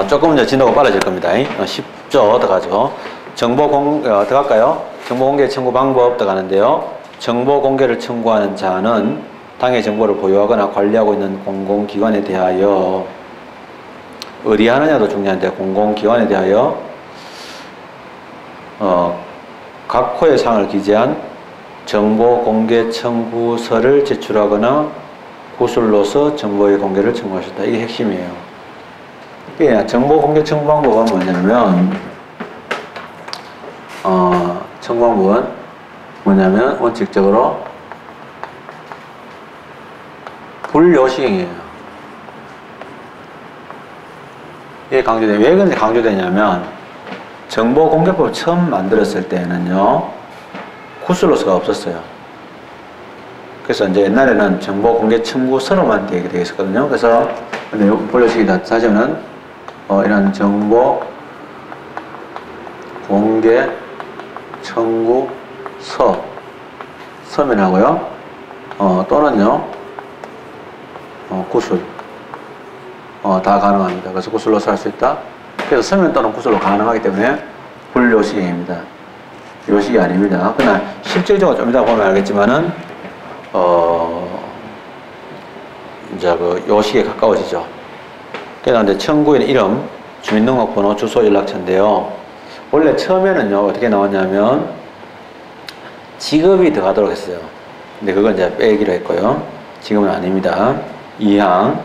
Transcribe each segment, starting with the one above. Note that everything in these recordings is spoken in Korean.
조금 이제 진도가 빨라질 겁니다. 10조 들어가죠. 들어갈까요? 정보 공개 청구 방법 들어가는데요. 정보 공개를 청구하는 자는 당의 정보를 보유하거나 관리하고 있는 공공기관에 대하여 어디 하느냐도 중요한데 공공기관에 대하여 각 호의 사항을 기재한 정보 공개 청구서를 제출하거나 구술로서 정보의 공개를 청구할 수 있다. 이게 핵심이에요. 이게 정보 공개 청구 방법은 뭐냐면 청구 방법은 뭐냐면 원칙적으로 불요시행이에요. 이게 강조돼요. 왜 그런지 강조되냐면 정보공개법 처음 만들었을 때는요 구술로서가 없었어요. 그래서 이제 옛날에는 정보공개 청구서로만 되게 되어 있었거든요. 그래서 근데 불요시행이다. 사실은 이런 정보 공개 청구서 서면하고요 또는요 구술 다 가능합니다. 그래서 구술로서 할 수 있다. 그래서 서면 또는 구술로 가능하기 때문에 불요시행입니다. 요식이 아닙니다. 그러나 실질적으로 좀 이따 보면 알겠지만은 이제 그 요식에 가까워지죠. 그래서 이제 청구인 이름, 주민등록번호, 주소, 연락처인데요. 원래 처음에는요 어떻게 나왔냐면 직업이 들어가도록 했어요. 근데 그건 이제 빼기로 했고요. 지금은 아닙니다. 2항.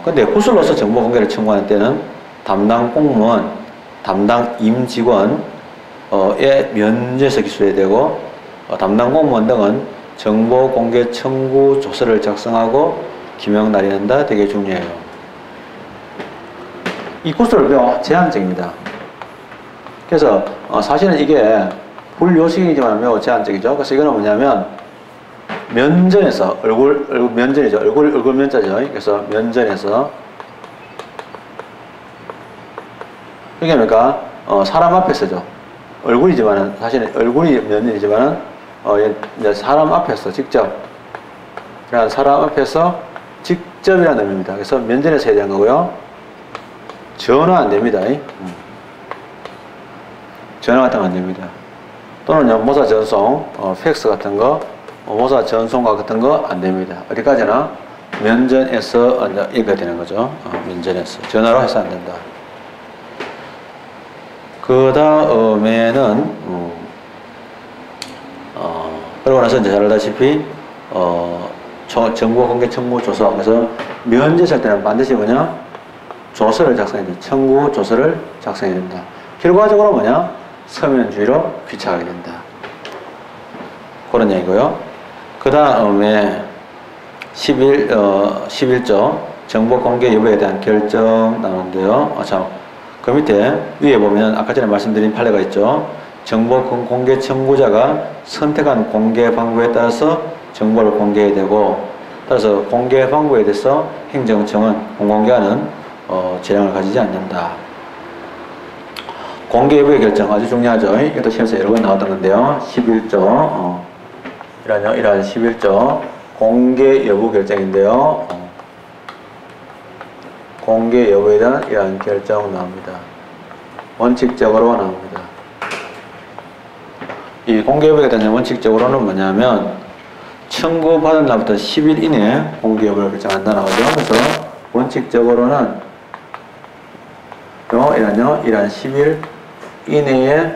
근데 구술로서 정보 공개를 청구하는 때는 담당 공무원, 담당 임직원의 면제서 기술해야 되고 담당 공무원 등은 정보 공개 청구 조서를 작성하고 기명 날리는다. 되게 중요해요. 이 구술은 제한적입니다. 그래서 사실은 이게 불요식이지만 매우 제한적이죠. 그래서 이거는 뭐냐면 면전에서 얼굴 면전이죠. 얼굴 면자죠. 그래서 면전에서 이게 뭡니까? 사람 앞에서죠. 얼굴이지만은 사실은 얼굴이 면전이지만은 이제 사람 앞에서 직접 사람 앞에서 직접이라는 의미입니다. 그래서 면전에서 해야 되는 거고요. 전화 안 됩니다. 전화 같은 거 안 됩니다. 또는 모사 전송, 팩스 같은 거, 모사 전송과 같은 거 안 됩니다. 어디까지나 면전에서 이거 되는 거죠. 면전에서 전화로 해서 안 된다. 그 다음에는 그러고 나서 이제 잘 알다시피 정보 공개 청구 조서. 그래서 면제서 할 때는 반드시 뭐냐? 조서를 작성해야 된다. 청구 조서를 작성해야 된다. 결과적으로 뭐냐? 서면주의로 귀착하게 된다. 그런 얘기고요. 그 다음에 11조 정보 공개 여부에 대한 결정 나오는데요. 그 밑에 위에 보면 아까 전에 말씀드린 판례가 있죠. 정보 공개 청구자가 선택한 공개 방법에 따라서 정보를 공개해야 되고, 따라서 공개 방법에 대해서 행정청은 공공기관은 재량을 가지지 않는다. 공개 여부의 결정 아주 중요하죠. 이것도 시험에서 여러 번 나왔던 건데요. 11조 이런 11조 공개 여부 결정인데요. 공개 여부에 대한 이러한 결정 나옵니다. 원칙적으로 나옵니다. 이 공개 여부에 대한 원칙적으로는 뭐냐면 청구받은 날부터 10일 이내에 공개 여부를 결정한다 나오죠. 그래서 원칙적으로는 이러한 10일 이내에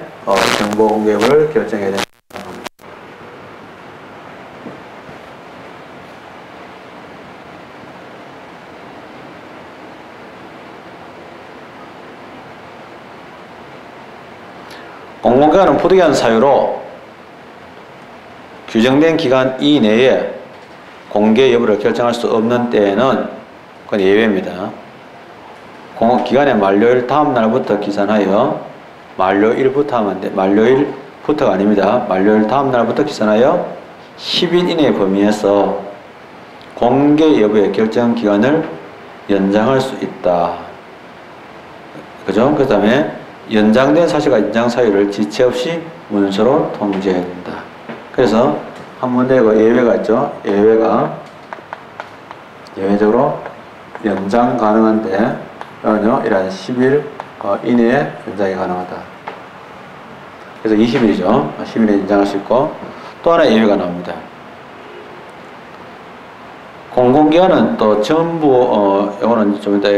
정보 공개 여부를 결정해야 된다. 공공기관은 부득이한 사유로 규정된 기간 이내에 공개 여부를 결정할 수 없는 때에는 그건 예외입니다. 공공기관의 만료일 다음 날부터 기산하여 만료일부터 하면 돼. 만료일부터가 아닙니다. 만료일 다음 날부터 기산하여 10일 이내의 범위에서 공개 여부의 결정 기간을 연장할 수 있다. 그죠? 그 다음에 연장된 사실과 연장 사유를 지체 없이 문서로 통지해야 된다. 그래서 한 번 더 예외가 있죠. 예외적으로 연장 가능한데 이런 10일 이내에 연장이 가능하다. 그래서 20일이죠. 10일에 연장할 수 있고, 또 하나의 예외가 나옵니다. 공공기관은 또 전부, 이거는 좀 이따,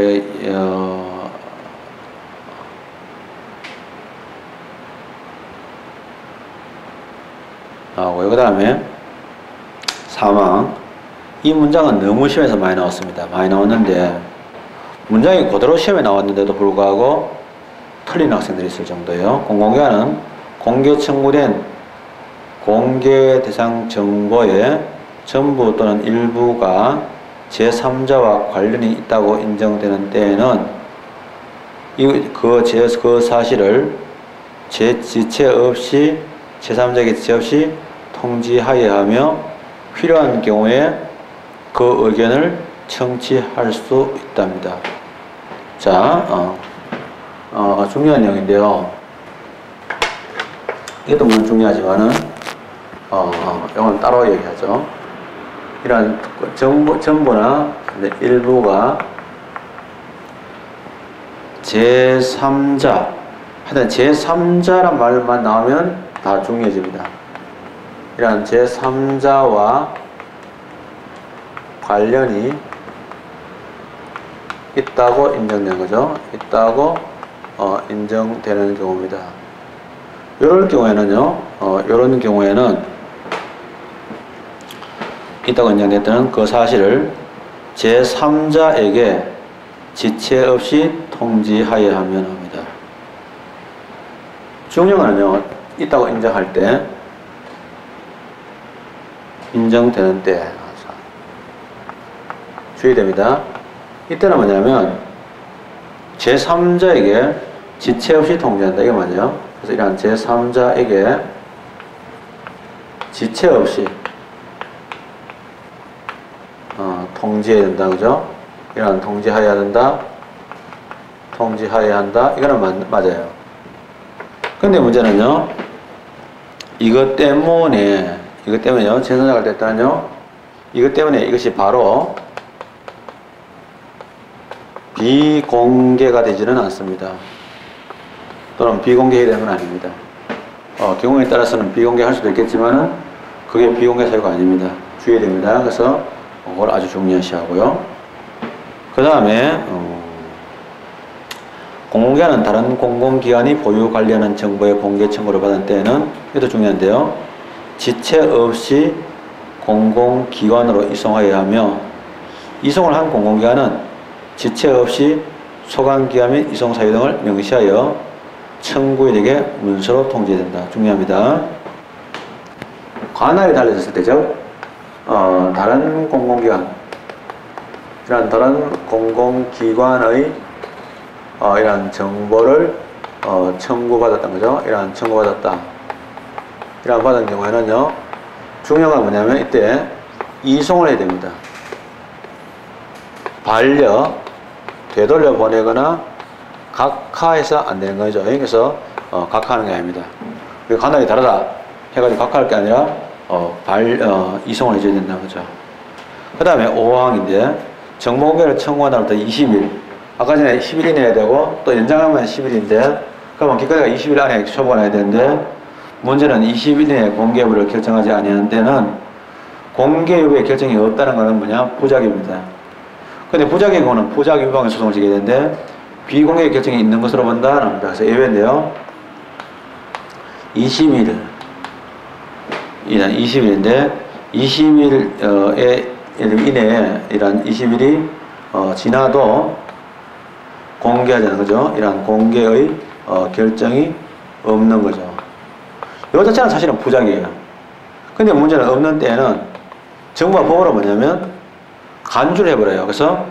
나오고요. 그 다음에 사망. 이 문장은 너무 시험에서 많이 나왔습니다. 많이 나왔는데, 문장이 그대로 시험에 나왔는데도 불구하고 틀린 학생들이 있을 정도예요. 공공기관은 공개 청구된 공개 대상 정보의 전부 또는 일부가 제3자와 관련이 있다고 인정되는 때에는 그 사실을 지체 없이 제3자에게 지체 없이 통지하여야 하며 필요한 경우에 그 의견을 청취할 수 있답니다. 자, 중요한 내용인데요. 이것도 물론 중요하지만은, 이건 따로 얘기하죠. 이런 전부나 일부가 제3자, 하여튼 제3자란 말만 나오면 다 중요해집니다. 이런 제3자와 관련이 있다고 인정되는 거죠. 있다고 인정되는 경우입니다. 이럴 경우에는요, 이런 경우에는 있다고 인정됐다는 그 사실을 제3자에게 지체 없이 통지하여야 하면 합니다. 중요한은요, 있다고 인정할 때, 인정되는 때, 주의됩니다. 이때는 뭐냐면, 제3자에게 지체 없이 통지한다. 이게 맞아요. 그래서 이런 제3자에게 지체 없이 통지해야 된다. 그죠? 이런 통지하여야 된다. 통지하여야 한다. 이거는 맞아요. 근데 문제는요, 이것 때문에요, 제3자가 됐다는요, 이것 때문에 이것이 바로 비공개가 되지는 않습니다. 또는 비공개해야 되는 건 아닙니다. 경우에 따라서는 비공개할 수도 있겠지만은 그게 비공개 사유가 아닙니다. 주의해야 됩니다. 그래서 그걸 아주 중요시하고요. 그 다음에 공공기관은 다른 공공기관이 보유 관리하는 정보의 공개 청구를 받은 때에는, 이것도 중요한데요, 지체 없이 공공기관으로 이송하여야 하며, 이송을 한 공공기관은 지체 없이 소관기관 및 이송사유 등을 명시하여 청구인에게 문서로 통지해야 된다. 중요합니다. 관할이 달라졌을 때죠. 다른 공공기관, 이런 다른 공공기관의 이런 정보를 청구받았던 거죠. 이런 청구받았다. 이런 받은 경우에는요, 중요한 건 뭐냐면 이때 이송을 해야 됩니다. 되돌려 보내거나 각하해서 안 되는 거죠. 그래서 각하하는 게 아닙니다. 관할이 다르다 해가지고 각하할 게 아니라 이송을 해줘야 된다는 거죠. 그 다음에 5항인데, 정보 공개를 청구한 날부터 20일, 아까 전에 10일 이내야 되고 또 연장하면 10일인데, 그러면 기껏해야 20일 안에 초보가 나야 되는데, 문제는 20일 이내에 공개 여부를 결정하지 아니하는 때는 공개 여부의 결정이 없다는 것은 뭐냐? 부작위입니다. 근데 부작위의 경우는 부작위 위반의 소송을 지게 되는데, 비공개 결정이 있는 것으로 본다. 그래서 예외인데요. 20일, 20일인데, 20일 이내에 이런 20일이 지나도 공개하자는 거죠. 이런 공개의 결정이 없는 거죠. 이거 자체는 사실은 부작위예요. 근데 문제는 없는 때에는 정부가 법으로 뭐냐면 간주를 해버려요. 그래서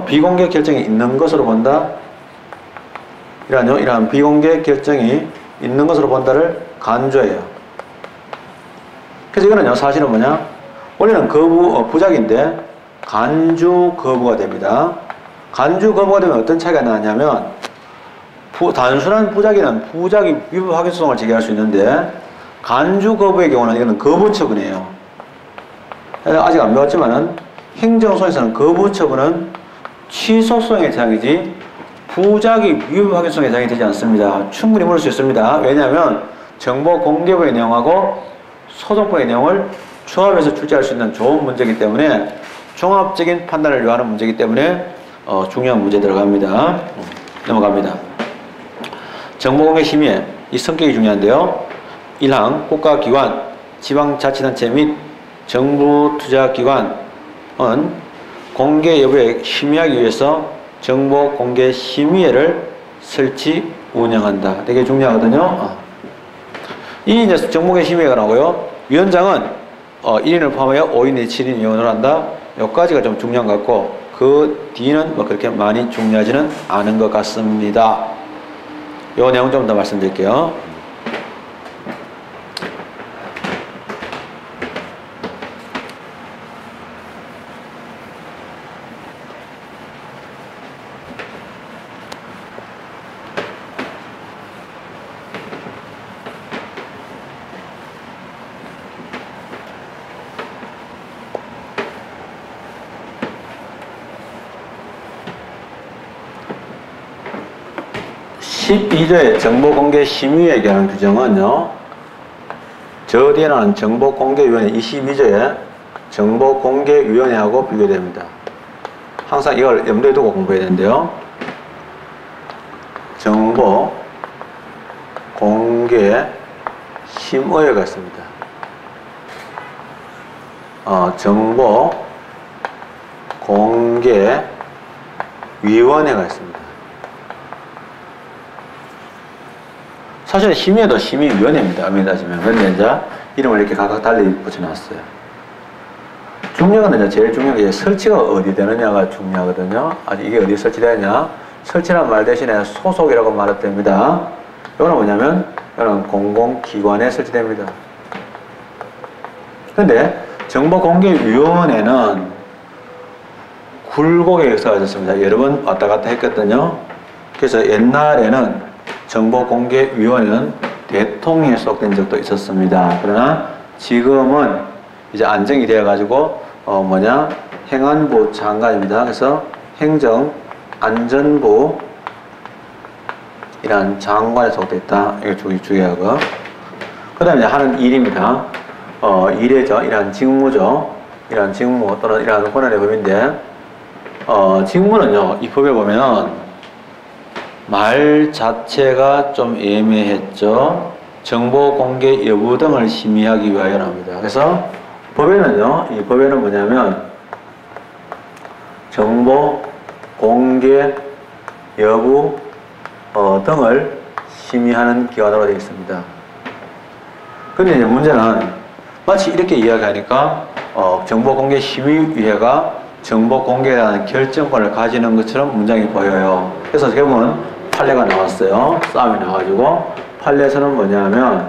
비공개 결정이 있는 것으로 본다. 이런 비공개 결정이 있는 것으로 본다를 간주해요. 그래서 이거는요, 사실은 뭐냐? 원래는 부작위인데 간주 거부가 됩니다. 간주 거부가 되면 어떤 차이가 나냐면, 단순한 부작위는 부작위 위법 확인 소송을 제기할 수 있는데, 간주 거부의 경우는 이거는 거부 처분이에요. 아직 안 배웠지만은 행정소송에서는 거부 처분은 취소 소송의 대상이지 후작이 위법 확인성 해당이 되지 않습니다. 충분히 물을 수 있습니다. 왜냐하면 정보 공개부의 내용하고 소송부의 내용을 조합해서 출제할 수 있는 좋은 문제이기 때문에 종합적인 판단을 요하는 문제이기 때문에 중요한 문제 들어갑니다. 넘어갑니다. 정보공개 심의, 이 성격이 중요한데요. 1항 국가기관, 지방자치단체 및 정부투자기관은 공개 여부에 심의하기 위해서 정보공개심의회를 설치, 운영한다. 되게 중요하거든요. 이 이제 정보공개심의회가 나오고요. 위원장은 1인을 포함하여 5인 내지 7인 위원을 한다. 여기까지가 좀 중요한 것 같고 그 뒤는 뭐 그렇게 많이 중요하지는 않은 것 같습니다. 요 내용 좀 더 말씀드릴게요. (12조의) 정보공개심의에 관한 규정은요, 저 뒤에 나오는 정보공개위원회 22조의 정보공개위원회하고 비교됩니다. 항상 이걸 염두에 두고 공부해야 되는데요. 정보공개심의회가 있습니다. 정보공개위원회가 있습니다. 사실 심의회도 심의위원회입니다. 엄밀히 따지면. 그런데 이제 이름을 이렇게 각각 달리 붙여놨어요. 중요한 건 제일 중요한 게 설치가 어디 되느냐가 중요하거든요. 아직 이게 어디 설치되느냐. 설치란 말 대신에 소속이라고 말해도 됩니다. 이거는 뭐냐면 이거는 공공기관에 설치됩니다. 근데 정보공개위원회는 굴곡의 역사가 있었습니다. 여러 번 왔다 갔다 했거든요. 그래서 옛날에는 정보공개위원회는 대통령에 소속된 적도 있었습니다. 그러나 지금은 이제 안정이 되어가지고 행안부 장관입니다. 그래서 행정안전부 이란 장관에 소속됐다. 이거 주의하고. 그 다음에 하는 일입니다. 일이죠. 이란 직무죠. 이란 직무 또는 이란 권한의 범위인데, 직무는요, 이 법에 보면은 말 자체가 좀 애매했죠. 정보 공개 여부 등을 심의하기 위하여 합니다. 그래서 법에는요, 이 법에는 뭐냐면 정보 공개 여부 등을 심의하는 기관으로 되어 있습니다. 근데 이제 문제는 마치 이렇게 이야기하니까 정보공개심의위회가 정보공개에 대한 결정권을 가지는 것처럼 문장이 보여요. 그래서 결국은 판례가 나왔어요. 싸움이 나와가지고 판례에서는 뭐냐면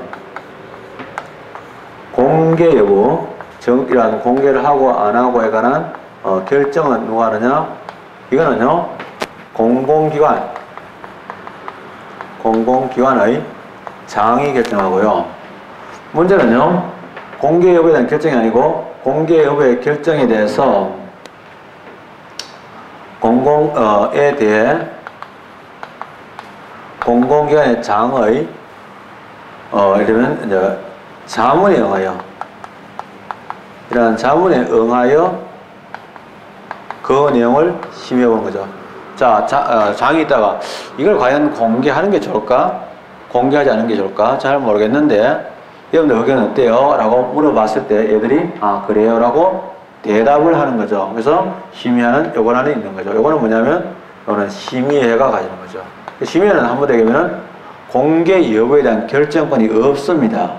공개 여부, 이러한 공개를 하고 안 하고에 관한 결정은 누가 하느냐? 이거는요, 공공기관의 장이 결정하고요. 문제는요, 공개 여부에 대한 결정이 아니고 공개 여부의 결정에 대해서 공공에 대해 공공기관의 장의 이러면 이제 자문에 응하여, 이러한 자문에 응하여 그 내용을 심의해 보는 거죠. 자, 장이 있다가 이걸 과연 공개하는 게 좋을까? 공개하지 않는 게 좋을까? 잘 모르겠는데 여러분들 의견은 어때요? 라고 물어봤을 때 얘들이 그래요 라고 대답을 하는 거죠. 그래서 심의하는 요건 안에 있는 거죠. 요거는 뭐냐면 요거는 심의회가 가지는 거죠. 심의회는 한번 되면은 공개 여부에 대한 결정권이 없습니다.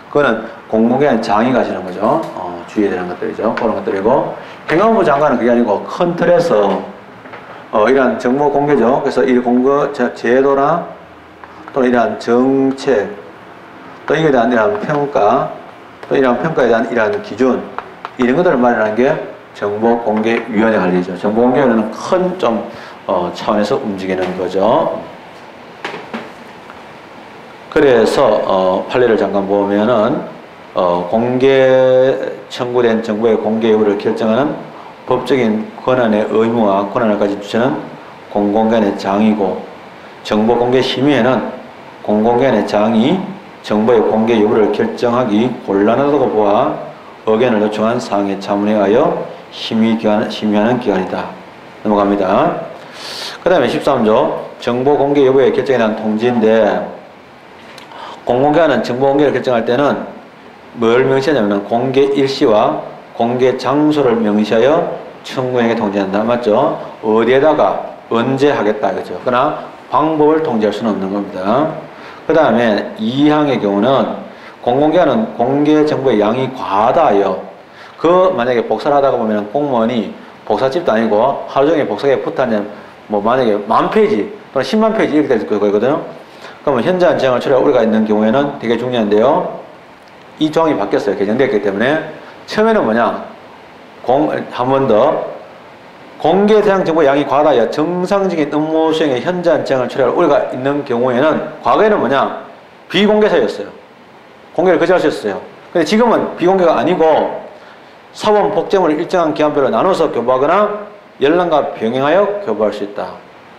그거는 공공기관 장이 가지는 거죠. 주의해야 되는 것들이죠. 그런 것들이고, 행안부 장관은 그게 아니고 큰 틀에서 이러한 정보 공개죠. 그래서 이 공개 제도나 또는 이러한 정책, 또 이거에 대한 이러한 평가, 또 이러한 평가에 대한 이러한 기준, 이런 것들을 마련하는 게 정보공개위원회 할 일이죠. 정보공개위원회는 큰 차원에서 움직이는 거죠. 그래서 판례를 잠깐 보면은 공개 청구된 정보의 공개 여부를 결정하는 법적인 권한의 의무와 권한을 가진 주체는 공공기관의 장이고 정보 공개 심의에는 공공기관의 장이 정보의 공개 여부를 결정하기 곤란하다고 보아 의견을 요청한 사항의 자문에 의하여 심의하는 기관이다. 넘어갑니다. 그 다음에 13조 정보 공개 여부의 결정에 대한 통지인데 공공기관은 정보 공개를 결정할 때는 뭘 명시하냐면 공개 일시와 공개 장소를 명시하여 청구인에게 통지한다. 맞죠? 어디에다가 언제 하겠다 이거죠. 그러나 방법을 통지할 수는 없는 겁니다. 그 다음에 2항의 경우는 공공기관은 공개 정보의 양이 과하다 하여 만약에 복사를 하다가 보면 공무원이 복사집도 아니고 하루 종일 복사기에 붙었냐면 만약에 10,000페이지 또는 10만 페이지 이렇게 될 거거든요. 그러면 현저한 지장을 초래할 우려가 있는 경우에는 되게 중요한데요. 이 조항이 바뀌었어요. 개정되었기 때문에 처음에는 한 번 더 공개 대상 정보 양이 과다하여 정상적인 업무 수행에 현저한 지장을 초래할 우려가 있는 경우에는 과거에는 비공개사였어요. 공개를 거절할 수 있었어요. 근데 지금은 비공개가 아니고 사원 복제물을 일정한 기간별로 나눠서 교부하거나 열람과 병행하여 교부할 수 있다.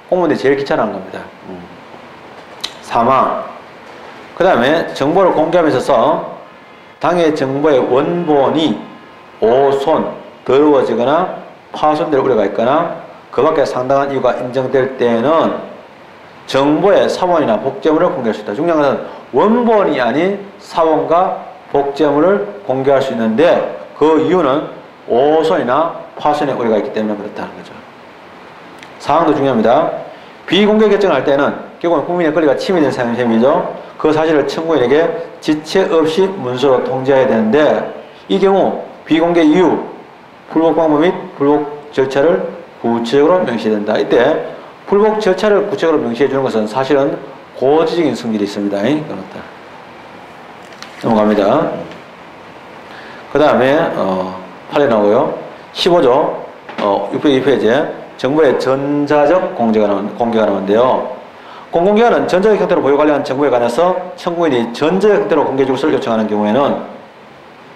공무원들이 제일 귀찮아하는 겁니다. 3항 그 다음에 정보를 공개함에 있어서 당의 정보의 원본이 오손, 더러워지거나 파손될 우려가 있거나 그 밖에 상당한 이유가 인정될 때에는 정보의 사본이나 복제물을 공개할 수 있다. 중요한 것은 원본이 아닌 사본과 복제물을 공개할 수 있는데 그 이유는 오손이나 파손의 우려가 있기 때문에 그렇다는 거죠. 사항도 중요합니다. 비공개 결정을 할 때는 결국은 국민의 권리가 침해된 셈이죠. 그 사실을 청구인에게 지체 없이 문서로 통지해야 되는데 이 경우 비공개 이유, 불복 방법 및 불복 절차를 구체적으로 명시된다. 이때 불복 절차를 구체적으로 명시해 주는 것은 사실은 고지적인 성질이 있습니다. 그렇다. 넘어갑니다. 그 다음에 8에 나오고요. 15조 602페이지에 정보의 전자적 공개가 나오는데요. 공공기관은 전자적 형태로 보유 관련한 정보에 관해서 청구인이 전자적 형태로 공개해 줄 것을 요청하는 경우에는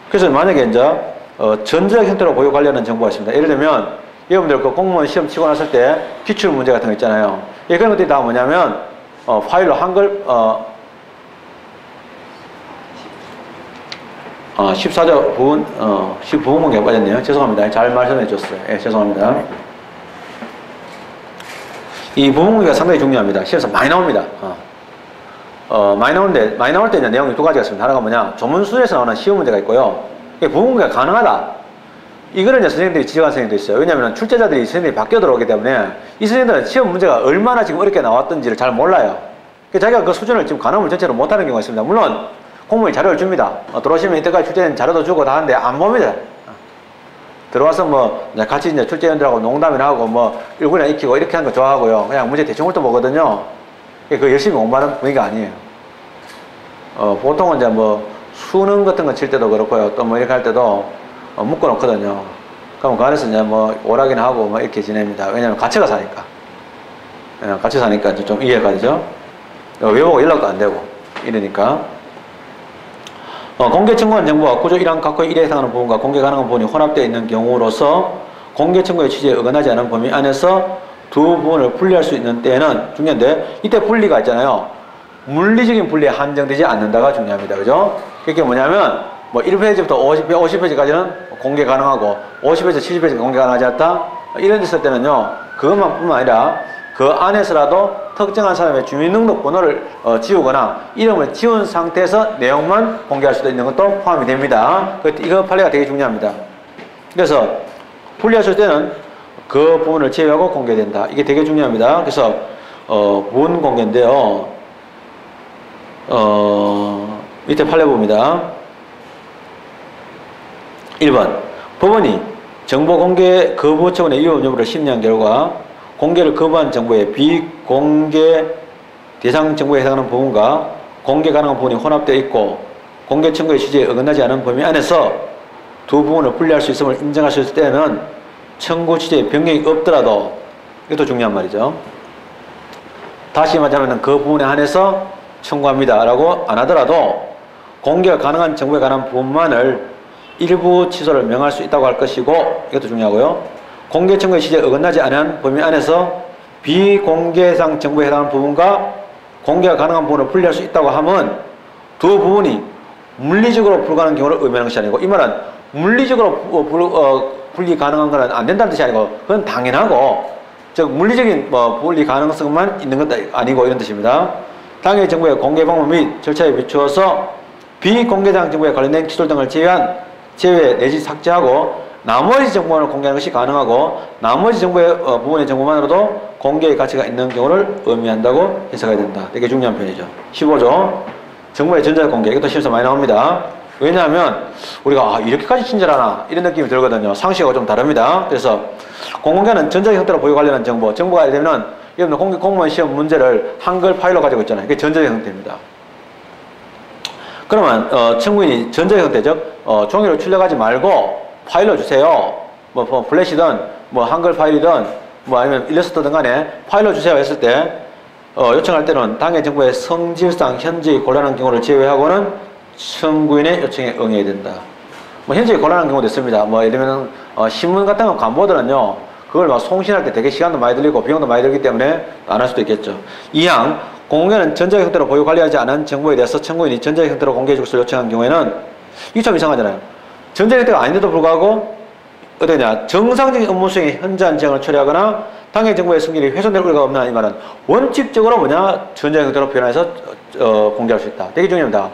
그래서 만약에 이제 전자적 형태로 보유 관련한 정보가 있습니다. 예를 들면 여러분들 그 공무원 시험 치고 났을 때 기출 문제 같은 거 있잖아요. 그런 것들이 다 뭐냐면 파일로 한글 14조 부분 10부분 공개가 빠졌네요. 죄송합니다. 잘 말씀해 줬어요. 죄송합니다. 이 부분 공개가 상당히 중요합니다. 시험에서 많이 나옵니다. 많이 나올 때 이제 내용이 두 가지가 있습니다. 하나가 뭐냐, 조문 수준에서 나오는 시험 문제가 있고요. 부분 공개가 가능하다. 이거는 이제 선생님들이 지적한 선생님도 있어요. 왜냐하면 출제자들이 선생님이 바뀌어 들어오기 때문에 이 선생님들은 시험 문제가 얼마나 지금 어렵게 나왔던지를 잘 몰라요. 자기가 그 수준을 지금 가늠을 전체로 못하는 경우가 있습니다. 물론 공무원이 자료를 줍니다. 들어오시면 이때까지 출제된 자료도 주고 다 하는데 안 봅니다. 들어와서 같이 이제 출제위원들하고 농담이나 하고 일군이나 익히고 이렇게 하는 거 좋아하고요. 그냥 문제 대충 훑어보거든요. 그 열심히 공부하는 분위기가 아니에요. 보통은 이제 수능 같은 거 칠 때도 그렇고요. 또 이렇게 할 때도 묶어놓거든요. 그럼 그 안에서 이제 오락이나 하고 이렇게 지냅니다. 왜냐면 같이 사니까. 같이 사니까 좀 이해가 되죠? 외우고 연락도 안 되고 이러니까. 공개 청구한 정보와 구조 1항 각호의 1에 해당하는 부분과 공개 가능한 부분이 혼합되어 있는 경우로서 공개 청구의 취지에 어긋나지 않은 범위 안에서 두 부분을 분리할 수 있는 때에는 중요한데, 이때 분리가 있잖아요. 물리적인 분리에 한정되지 않는다가 중요합니다. 그죠? 그게 뭐냐면 1페이지부터 50페이지까지는 공개 가능하고 50페이지, 70페이지가 공개 가능하지 않다? 이런 데 있을 때는요, 그것만 뿐만 아니라 그 안에서라도 특정한 사람의 주민등록번호를 지우거나 이름을 지운 상태에서 내용만 공개할 수도 있는 것도 포함이 됩니다. 이거 판례가 되게 중요합니다. 그래서 분리하실 때는 그 부분을 제외하고 공개된다. 이게 되게 중요합니다. 그래서 부분 공개인데요. 밑에 판례 봅니다. 1번 법원이 정보 공개 거부 처분의 위헌 여부를 심리한 결과 공개를 거부한 정보의 비공개 대상 정보에 해당하는 부분과 공개 가능한 부분이 혼합되어 있고 공개 청구의 취지에 어긋나지 않은 범위 안에서 두 부분을 분리할 수 있음을 인정할 수 있을 때는 청구 취지에 변경이 없더라도, 이것도 중요한 말이죠. 다시 말하자면 그 부분에 한해서 청구합니다 라고 안 하더라도 공개가 가능한 정보에 관한 부분만을 일부 취소를 명할 수 있다고 할 것이고, 이것도 중요하고요. 공개 청구의 취지에 어긋나지 않은 범위 안에서 비공개상 정보에 해당하는 부분과 공개가 가능한 부분을 분리할 수 있다고 하면 두 부분이 물리적으로 불가능한 경우를 의미하는 것이 아니고, 이 말은 물리적으로 분리 가능한 것은 안 된다는 뜻이 아니고 그건 당연하고, 즉 물리적인 분리 가능성만 있는 것도 아니고 이런 뜻입니다. 당해 정보의 공개 방법 및 절차에 비추어서 비공개상 정보에 관련된 기술 등을 제외 내지 삭제하고 나머지 정보를 공개하는 것이 가능하고, 나머지 정보의 부분의 정보만으로도 공개의 가치가 있는 경우를 의미한다고 해석해야 된다. 되게 중요한 표현이죠. 15조 정보의 전자적 공개. 이것도 시험에서 많이 나옵니다. 왜냐하면 우리가 이렇게까지 친절하나 이런 느낌이 들거든요. 상식하고 좀 다릅니다. 그래서 공공개는 전자적 형태로 보유 관련한 정보가 되면은 여러분 공무원 시험 문제를 한글 파일로 가지고 있잖아요. 이게 전자적 형태입니다. 그러면 청구인이 전자적 형태, 즉 종이로 출력하지 말고 파일로 주세요. 뭐 플래시든 한글 파일이든 아니면 일러스트든 간에 파일로 주세요 했을 때 요청할 때는 당해 정보의 성질상 현저히 곤란한 경우를 제외하고는 청구인의 요청에 응해야 된다. 현저히 곤란한 경우도 있습니다. 예를 들면 신문 같은 거 간보들은요, 그걸 막 송신할 때 되게 시간도 많이 들리고 비용도 많이 들기 때문에 안 할 수도 있겠죠. 이항 공공개는 전자적 형태로 보유 관리하지 않은 정보에 대해서 청구인이 전자적 형태로 공개해 줄 것을 요청한 경우에는 이게 참 이상하잖아요. 전자적 형태가 아닌데도 불구하고 어떠냐, 정상적인 업무 수행에 현저한 지장을 초래하거나 당해 정보의 성질이 훼손될 우려가 없는 이 말은 원칙적으로 전자적 형태로 변화해서 공개할 수 있다. 되게 중요합니다.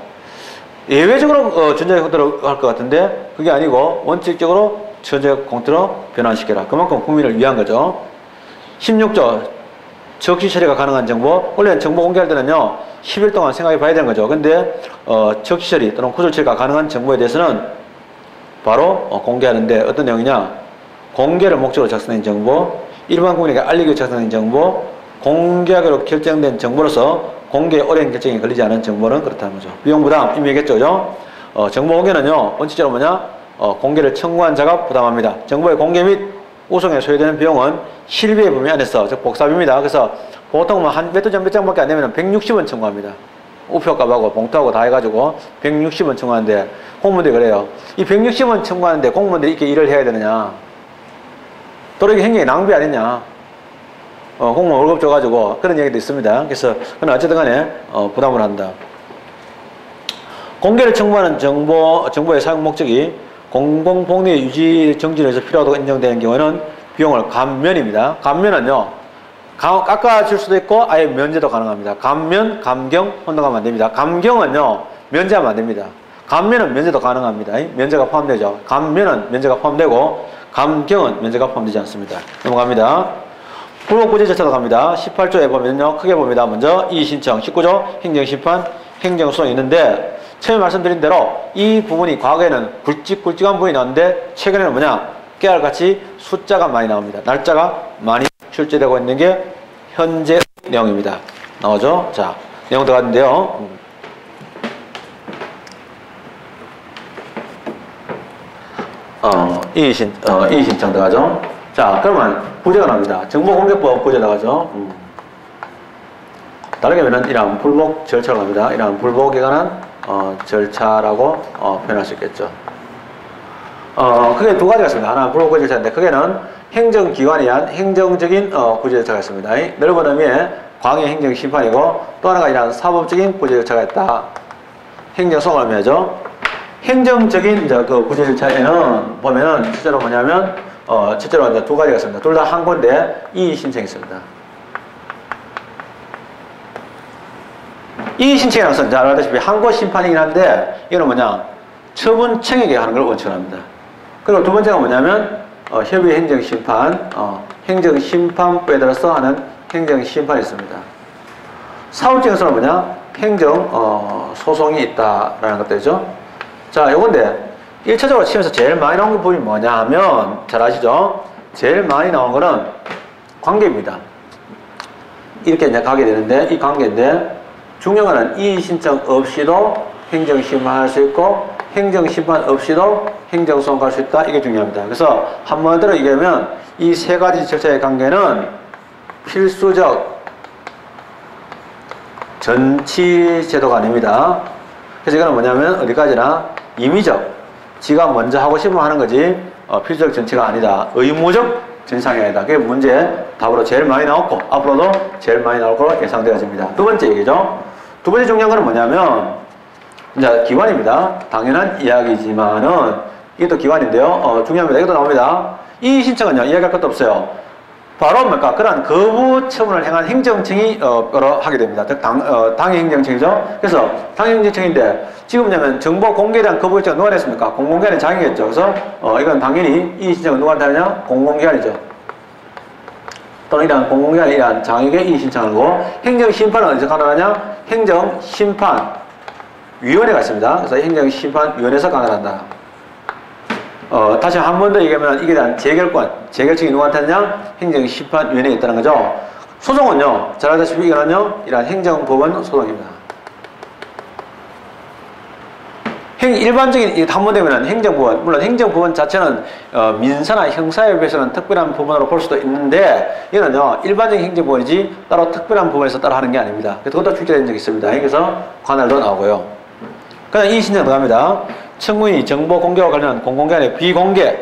예외적으로 전자적 형태로 할 것 같은데 그게 아니고 원칙적으로 전자적 형태로 변환시켜라. 그만큼 국민을 위한 거죠. 16조 적시 처리가 가능한 정보. 원래는 정보 공개할 때는요 10일 동안 생각해 봐야 되는 거죠. 근데 적시 처리 또는 구조 처리가 가능한 정보에 대해서는 바로 공개하는데 어떤 내용이냐, 공개를 목적으로 작성된 정보, 일반 국민에게 알리기 위해 작성된 정보, 공개하기로 결정된 정보로서 공개에 어려운 결정이 걸리지 않은 정보는 그렇다는 거죠. 비용 부담 이미 얘기했죠, 그죠? 정보 공개는요 원칙적으로 공개를 청구한 자가 부담합니다. 정보의 공개 및 우송에 소요되는 비용은 실비의 범위 안에서, 즉 복사비입니다. 그래서 보통 몇 도장 몇 장밖에 안 되면 160원 청구합니다. 우표값하고 봉투하고 다 해가지고 160원 청구하는데 공무원들이 그래요. 이 160원 청구하는데 공무원들이 이렇게 일을 해야 되느냐, 또 이게 굉장히 낭비 아니냐, 공무원 월급 줘가지고 그런 얘기도 있습니다. 그래서 그건 어쨌든 간에 부담을 한다. 공개를 청구하는 정보의 사용 목적이 공공복리의 유지 정진을 위해서 필요하다고 인정되는 경우에는 비용을 감면입니다. 감면은요 깎아줄 수도 있고 아예 면제도 가능합니다. 감면, 감경 혼동하면 안 됩니다. 감경은요 면제하면 안 됩니다. 감면은 면제도 가능합니다. 면제가 포함되죠. 감면은 면제가 포함되고 감경은 면제가 포함되지 않습니다. 넘어갑니다. 불복구제 절차로 갑니다. 18조에 보면요 크게 봅니다. 먼저 이의신청, 19조 행정심판, 행정소송이 있는데 처음에 말씀드린 대로 이 부분이 과거에는 굵직굵직한 부분이 나왔는데 최근에는 깨알같이 숫자가 많이 나옵니다. 날짜가 많이 출제되고 있는 게 현재 내용입니다. 나오죠? 자, 내용 들어갔는데요. 이의신청 들어가죠? 자, 그러면 부제가 나옵니다. 정보공개법 부제 나가죠? 다르게 하면은 이러한 불복 절차로 갑니다. 이러한 불복에 관한 절차라고 표현할 수 있겠죠. 크게 두 가지가 있습니다. 하나는 불복 절차인데 크게는 행정기관에 의한 행정적인 구제 절차가 있습니다. 넓은 의미의 광해 행정심판이고 또 하나가 이러한 사법적인 구제 절차가 있다. 행정소송을 의미하죠. 행정적인 그 구제 절차에는 보면은 실제로 첫째로 이제 두 가지가 있습니다. 둘 다 한 건데 이의신청이 있습니다. 이의신청이라는 것은 잘 알다시피 항고 심판이긴 한데 이거는 처분청에게 하는 걸 원칙으로 합니다. 그리고 두 번째가 협의 행정심판, 행정심판법에 따라서 하는 행정심판이 있습니다. 사법적에서는 행정소송이 있다라는 것들이죠. 자, 요건데 1차적으로 치면서 제일 많이 나온 부분이 뭐냐 하면 잘 아시죠? 제일 많이 나온 거는 관계입니다. 이렇게 이제 가게 되는데 이 관계인데 중요한 거는 이의신청 없이도 행정심판할 수 있고 행정심판 없이도 행정소송 갈 수 있다. 이게 중요합니다. 그래서 한 번 더 얘기하면 이 세 가지 절차의 관계는 필수적 전치제도가 아닙니다. 그래서 이거는 뭐냐면 어디까지나 임의적, 지가 먼저 하고 싶으면 하는 거지 필수적 전치가 아니다. 의무적 정치상이 아니다. 그게 문제 답으로 제일 많이 나왔고 앞으로도 제일 많이 나올 거로 예상되어집니다. 두 번째 얘기죠. 두 번째 중요한 거는 뭐냐면 이제 기관입니다. 당연한 이야기지만은 이게 또 기관인데요. 중요합니다. 이것도 나옵니다. 이 신청은요 이야기할 것도 없어요. 바로 뭡니까? 그러한 거부 처분을 행한 행정청이 하게 됩니다. 즉 당의 행정청이죠. 그래서 당의 행정청인데 지금 뭐냐면 정보 공개에 대한 거부 결정은 누가 냈습니까? 공공기관의 장이겠죠. 그래서 이건 당연히 이 신청은 누구한테 하느냐? 공공기관이죠. 또는 이러한 공공기관의 이러한 장에게 이 신청을 하고 행정심판은 어디서 가능하냐? 행정심판위원회가 있습니다. 그래서 행정심판위원회에서 가능한다. 다시 한 번 더 얘기하면 이게 대한 재결청이 누구한테 하느냐? 행정심판위원회에 있다는 거죠. 소송은요, 잘 알다시피 이거는요, 이러한 행정법원 소송입니다. 일반적인 한 번 되면은 행정법원, 물론 행정법원 자체는 민사나 형사에 비해서는 특별한 법원으로 볼 수도 있는데, 이거는요, 일반적인 행정법원이지 따로 특별한 법원에서 따로 하는 게 아닙니다. 그것도 출제된 적이 있습니다. 그래서 관할도 나오고요. 그냥 이 신청 들어갑니다. 청구인이 정보 공개와 관련한 공공기관의 비공개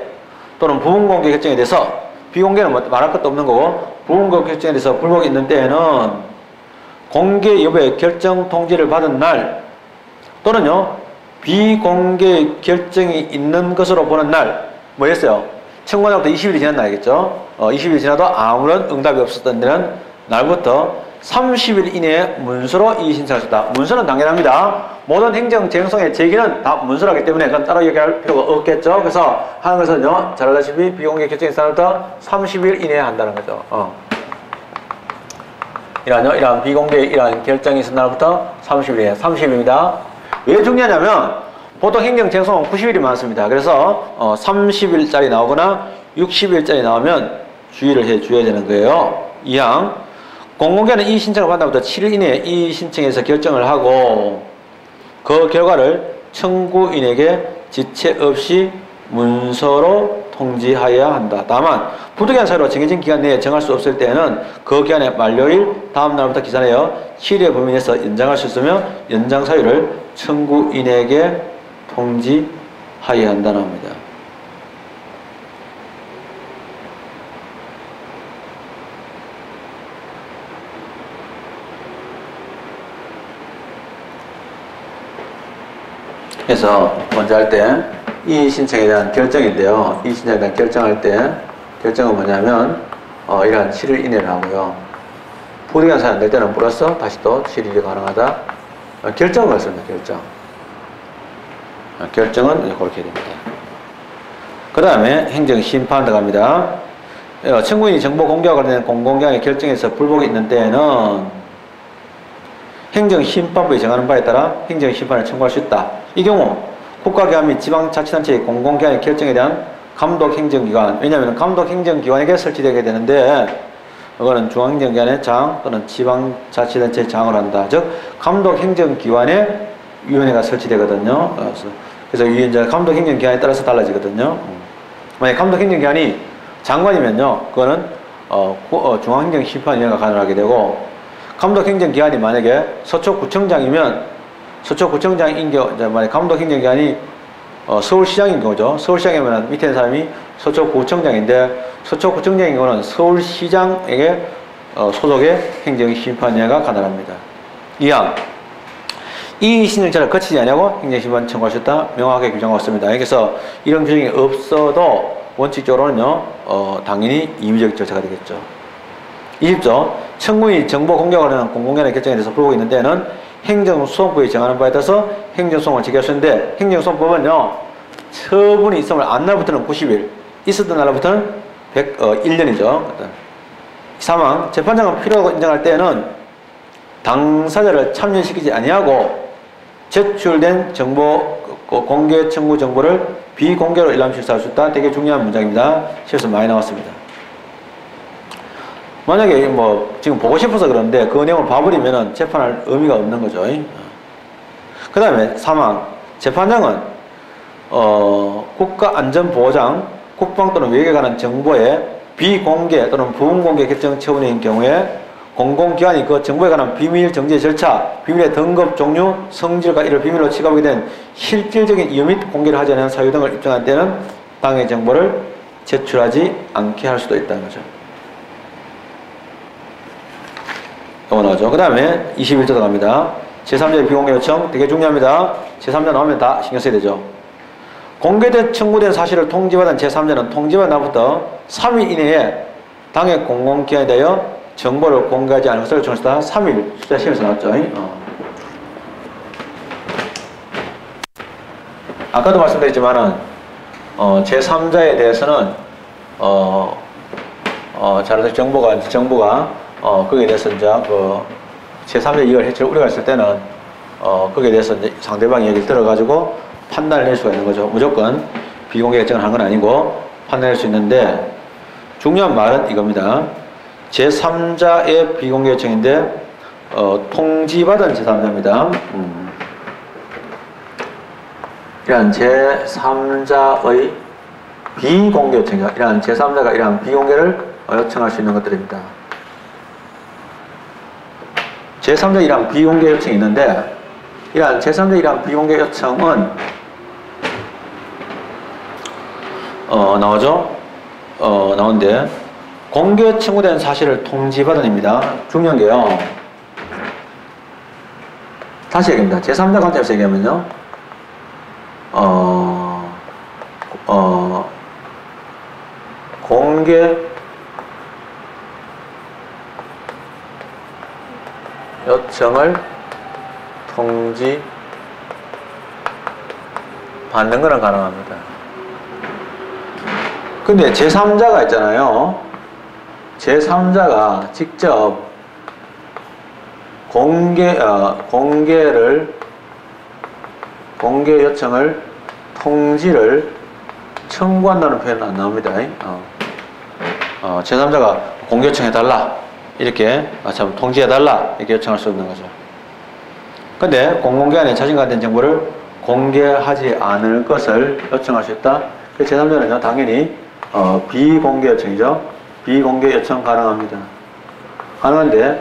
또는 부분공개 결정에 대해서 비공개는 말할 것도 없는 거고 부분공개 결정에 대해서 불복이 있는 때에는 공개 여부의 결정 통지를 받은 날 또는요 비공개 결정이 있는 것으로 보는 날 뭐였어요? 청구날부터 20일이 지난 날이겠죠. 20일 지나도 아무런 응답이 없었던 데는 날부터 30일 이내에 문서로 이의 신청할 수 있다. 문서는 당연합니다. 모든 행정쟁송의 제기는 다 문서로 하기 때문에 그건 따로 얘기할 필요가 없겠죠. 그래서 하는 것은요, 잘 알다시피 비공개 결정이 있을 때부터 30일 이내에 한다는 거죠. 이러한 비공개 이러한 결정이 있을 날부터 30일 이내, 30일입니다. 왜 중요하냐면 보통 행정쟁송은 90일이 많습니다. 그래서 30일짜리 나오거나 60일짜리 나오면 주의를 해줘야 되는 거예요. 2항 공공기관은 이 신청을 받는다부터 7일 이내에 이 신청에서 결정을 하고 그 결과를 청구인에게 지체 없이 문서로 통지하여야 한다. 다만 부득이한 사유로 정해진 기간 내에 정할 수 없을 때에는 그 기간의 만료일 다음 날부터 기산하여 7일 범위 내에서 연장할 수 있으며 연장 사유를 청구인에게 통지하여야 한다는 겁니다. 그래서 먼저 할 때 이 신청에 대한 결정인데요. 이 신청에 대한 결정할 때 결정은 뭐냐면 이러한 7일 이내를 하고요. 부득이한 사유 안 될 때는 플러스 다시 또 7일이 가능하다. 결정을 했습니다. 결정은 그렇게 됩니다. 그 다음에 행정심판 들어갑니다. 청구인이 정보 공개와 관련된 공공기관의 결정에서 불복이 있는 때에는 행정심판부에 정하는 바에 따라 행정심판을 청구할 수 있다. 이 경우 국가기관 및 지방자치단체의 공공기관의 결정에 대한 감독행정기관, 왜냐하면 감독행정기관에게 설치되게 되는데 이거는 중앙행정기관의 장 또는 지방자치단체의 장을 한다. 즉 감독행정기관의 위원회가 설치되거든요. 그래서 이제 감독행정기관에 따라서 달라지거든요. 만약 감독행정기관이 장관이면요, 그거는 중앙행정심판위원회가 가능하게 되고, 감독행정기관이 만약에 서초구청장이면 서초구청장인 경우, 만약 감독행정기관이 서울시장인 경우죠. 서울시장이면 밑에 있는 사람이 서초구청장인데, 서초구청장인 경우는 서울시장에게 소속의 행정심판위원회가 가능합니다. 이항 이 신청자를 거치지 않냐고 행정심판 청구할 수 있다. 명확하게 규정하고 있습니다. 그래서 이런 규정이 없어도 원칙적으로는요, 당연히 임의적 절차가 되겠죠. 20조 청구인이 정보 공개와 관련한 공공기관의 결정에 대해서 불복이 있는 데는 행정소송법이 정하는 바에 따라서 행정소송을 제기할 수 있는데, 행정소송법은요, 처분이 있으면 안 날부터는 90일, 있었던 날부터는 1년이죠. 사망 재판장은 필요하고 인정할 때는 당사자를 참여시키지 아니하고 제출된 정보 공개 청구 정보를 비공개로 일람 실시할 수 있다. 되게 중요한 문장입니다. 시험에서 많이 나왔습니다. 만약에 지금 보고 싶어서 그러는데 그 내용을 봐버리면 재판할 의미가 없는 거죠. 그 다음에 사망 재판장은 국가안전보호장, 국방 또는 외교에 관한 정보의 비공개 또는 부분공개 결정 처분인 경우에 공공기관이 그 정보에 관한 비밀 정지 절차, 비밀의 등급 종류, 성질과 이를 비밀로 취급하게 된 실질적인 이유 및 공개를 하지 않은 사유 등을 입증할 때는 당의 정보를 제출하지 않게 할 수도 있다는 거죠. 이거 나오죠. 그 다음에 21조 들어갑니다. 제3자의 비공개 요청 되게 중요합니다. 제3자 나오면 다 신경 써야 되죠. 공개된 청구된 사실을 통지받은 제3자는 통지받은 날부터 3일 이내에 당의 공공기관에 대하여 정보를 공개하지 않은 것을 요청했다. 3일 숫자 시험에서 나왔죠. 아까도 말씀드렸지만은 제3자에 대해서는 정부가 거기에 대해서 이제 제3자 이걸 해칠 우려가 있을 때는 거기에 대해서 이제 상대방의 얘기를 들어가지고 판단을 낼 수가 있는 거죠. 무조건 비공개 결정을 한 건 아니고 판단할 수 있는데 중요한 말은 이겁니다. 제3자의 비공개 요청인데 통지받은 제3자입니다. 이러한 제3자의 비공개 요청이죠. 이러한 제3자가 이러한 비공개를 요청할 수 있는 것들입니다. 제3자 이러한 비공개 요청이 있는데 이러한 제3자 이러한 비공개 요청은 나오죠? 나오는데 공개 청구된 사실을 통지받은입니다. 중요한 게요. 다시 얘기합니다. 제3자 관점에서 얘기하면요. 공개 요청을 통지 받는 것은 가능합니다. 근데 제3자가 있잖아요. 제3자가 직접 공개 요청을 통지를 청구한다는 표현은 안 나옵니다. 제3자가 공개 요청해달라 이렇게 참 통지해달라 이렇게 요청할 수 없는 거죠. 근데 공공기관에 자신과 된 정보를 공개하지 않을 것을 요청할 수 있다. 그 제3자는요 당연히 비공개 요청이죠. 비공개 요청 가능합니다. 가능한데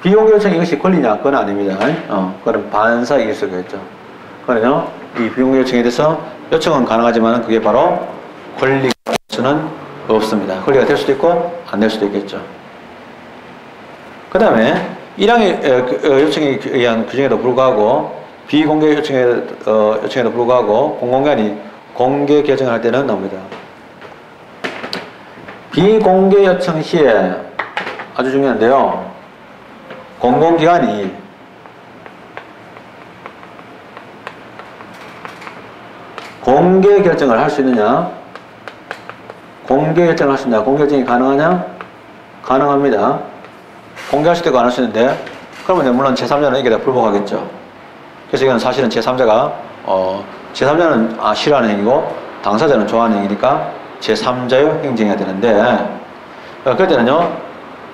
비공개 요청 이것이 권리냐? 그건 아닙니다. 그건 반사이길 수가 있죠. 그러면요 이 비공개 요청에 대해서 요청은 가능하지만 그게 바로 권리가 될 수는 없습니다. 권리가 될 수도 있고 안 될 수도 있겠죠. 그 다음에 1항의 요청에 의한 규정에도 불구하고 비공개 요청에도 불구하고 공공기관이 공개 결정을 할 때는 나옵니다. 비공개 요청 시에 아주 중요한데요. 공공기관이 공개 결정을 할 수 있느냐? 공개 결정을 할 수 있느냐? 공개 결정이 가능하냐? 가능합니다. 공개할 수도 있고 안 할 수 있는데 그러면 물론 제3자는 이게 다 불복하겠죠. 그래서 이건 사실은 제3자가 제3자는 싫어하는 행위고 당사자는 좋아하는 행위니까 제3자의 행정해야 되는데 그럴 때는요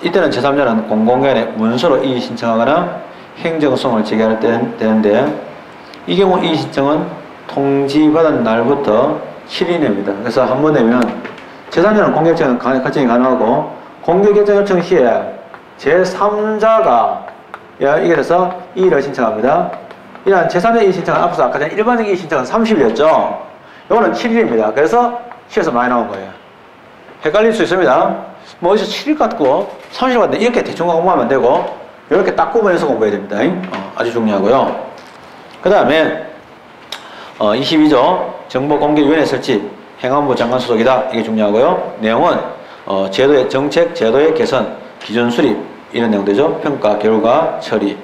이때는 제3자는 공공기관에 문서로 이의 신청하거나 행정소송을 제기할 때 되는데 이 경우 이의 신청은 통지받은 날부터 7일 이내입니다. 그래서 한 번 내면 제3자는 공개 결정이 가능하고 공개 결정 요청 시에 제3자가 이게 돼서 이의를 신청합니다. 이런 제3자 이의 신청은 앞서 아까 전에 일반적 이의 신청은 30일이었죠. 이거는 7일입니다. 그래서 시에서 많이 나온 거예요. 헷갈릴 수 있습니다. 뭐 어디서 7일 같고 30일 같은데 이렇게 대충 공부하면 안 되고 이렇게 딱 구분해서 공부해야 됩니다. 아주 중요하고요. 그 다음에 22조 정보공개위원회 설치 행안부 장관 소속이다. 이게 중요하고요. 내용은 제도의 정책, 제도의 개선, 기준 수립 이런 내용되죠. 평가, 결과, 처리.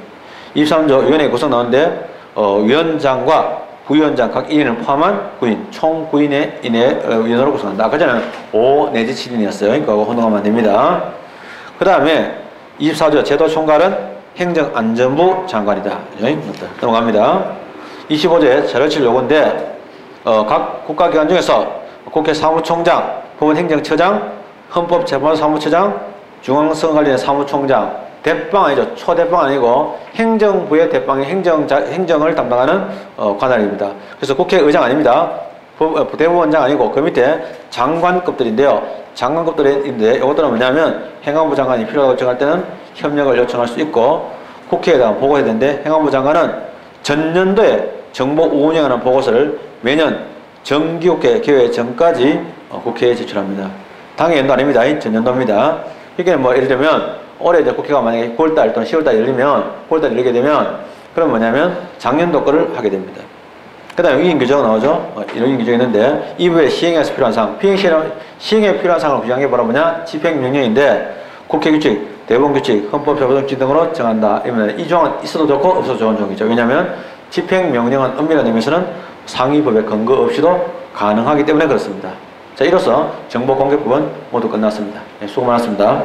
23조 위원회 구성 나오는데 위원장과 부위원장 각 1인을 포함한 9인, 총 9인의 위원으로 구성한다. 아까 전에는 5 내지 7인이었어요. 그러니까 혼동하면 안 됩니다. 그 다음에 24조 제도 총괄은 행정안전부 장관이다. 넘어갑니다. 25조의 자료칠 요건데 각 국가기관 중에서 국회 사무총장, 법원행정처장, 헌법재판사무처장, 중앙선거관리원 사무총장, 대빵 아니죠. 초대빵 아니고 행정부의 대빵이 행정을 담당하는 관할입니다. 그래서 국회의장 아닙니다. 대법원장 아니고 그 밑에 장관급들인데요. 장관급들인데 이것들은 뭐냐면 행안부 장관이 필요하다고 정할 때는 협력을 요청할 수 있고 국회에다가 보고해야 되는데 행안부 장관은 전년도에 정보 운영하는 보고서를 매년 정기국회 개회 전까지 국회에 제출합니다. 당연도 아닙니다. 전년도입니다. 이게 뭐 예를 들면 올해 이제 국회가 만약에 9월달 또는 10월달 열리면 9월달 열리게 되면 그럼 뭐냐면 작년도 거를 하게 됩니다. 그 다음에 위임규정가 나오죠. 이런 위임규정이 있는데 이후에 시행에서 필요한 사항, 시행에 필요한 사항을 규정해보라 뭐냐? 집행명령인데 국회규칙, 대법원규칙, 헌법조례규칙 등으로 정한다. 이러면 이 조항은 있어도 좋고 없어도 좋은 조항이죠. 왜냐하면 집행명령은 엄밀한 의미에서는 상위법의 근거 없이도 가능하기 때문에 그렇습니다. 자, 이로써 정보공개법은 모두 끝났습니다. 수고 많았습니다.